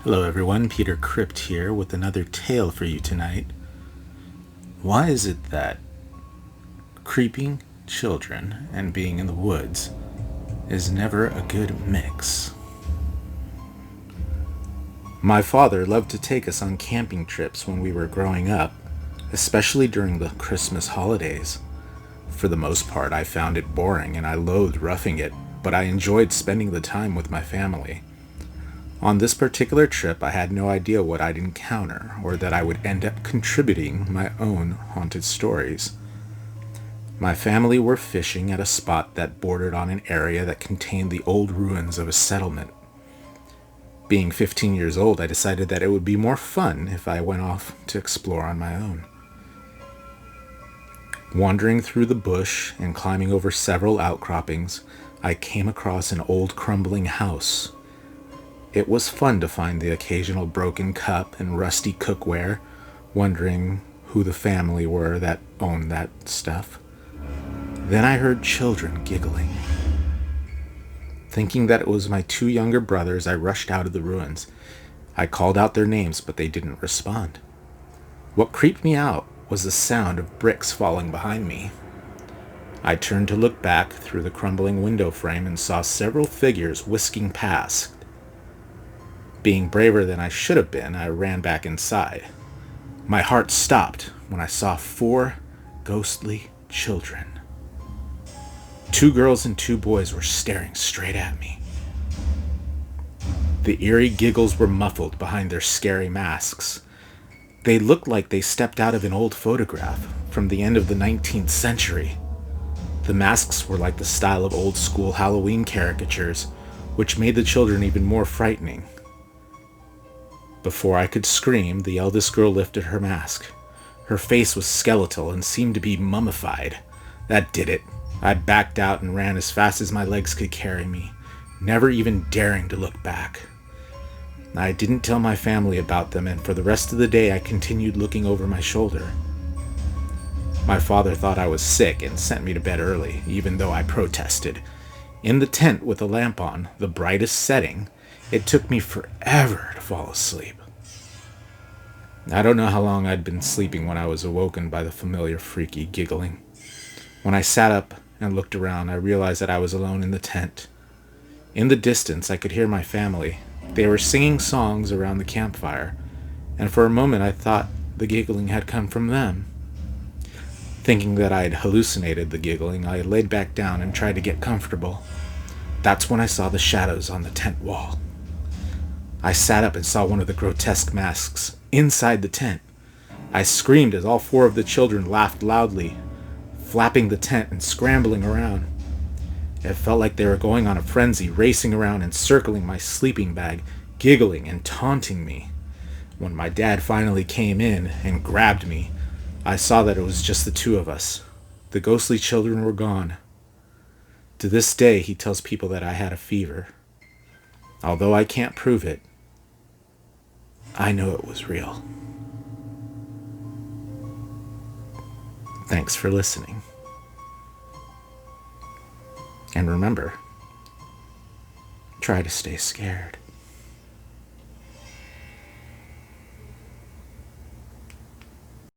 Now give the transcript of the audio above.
Hello everyone, Peter Crypt here with another tale for you tonight. Why is it that creeping children and being in the woods is never a good mix? My father loved to take us on camping trips when we were growing up, especially during the Christmas holidays. For the most part, I found it boring and I loathed roughing it, but I enjoyed spending the time with my family. On this particular trip, I had no idea what I'd encounter, or that I would end up contributing my own haunted stories. My family were fishing at a spot that bordered on an area that contained the old ruins of a settlement. Being 15 years old, I decided that it would be more fun if I went off to explore on my own. Wandering through the bush and climbing over several outcroppings, I came across an old crumbling house. It was fun to find the occasional broken cup and rusty cookware, wondering who the family were that owned that stuff. Then I heard children giggling. Thinking that it was my two younger brothers, I rushed out of the ruins. I called out their names, but they didn't respond. What creeped me out was the sound of bricks falling behind me. I turned to look back through the crumbling window frame and saw several figures whisking past. Being braver than I should have been, I ran back inside. My heart stopped when I saw four ghostly children. Two girls and two boys were staring straight at me. The eerie giggles were muffled behind their scary masks. They looked like they stepped out of an old photograph from the end of the 19th century. The masks were like the style of old school Halloween caricatures, which made the children even more frightening. Before I could scream, the eldest girl lifted her mask. Her face was skeletal and seemed to be mummified. That did it. I backed out and ran as fast as my legs could carry me, never even daring to look back. I didn't tell my family about them, and for the rest of the day I continued looking over my shoulder. My father thought I was sick and sent me to bed early, even though I protested. In the tent with the lamp on, the brightest setting, it took me forever to fall asleep. I don't know how long I'd been sleeping when I was awoken by the familiar freaky giggling. When I sat up and looked around, I realized that I was alone in the tent. In the distance, I could hear my family. They were singing songs around the campfire, and for a moment I thought the giggling had come from them. Thinking that I had hallucinated the giggling, I laid back down and tried to get comfortable. That's when I saw the shadows on the tent wall. I sat up and saw one of the grotesque masks inside the tent. I screamed as all four of the children laughed loudly, flapping the tent and scrambling around. It felt like they were going on a frenzy, racing around and circling my sleeping bag, giggling and taunting me. When my dad finally came in and grabbed me, I saw that it was just the two of us. The ghostly children were gone. To this day, he tells people that I had a fever. Although I can't prove it, I know it was real. Thanks for listening. And remember, try to stay scared.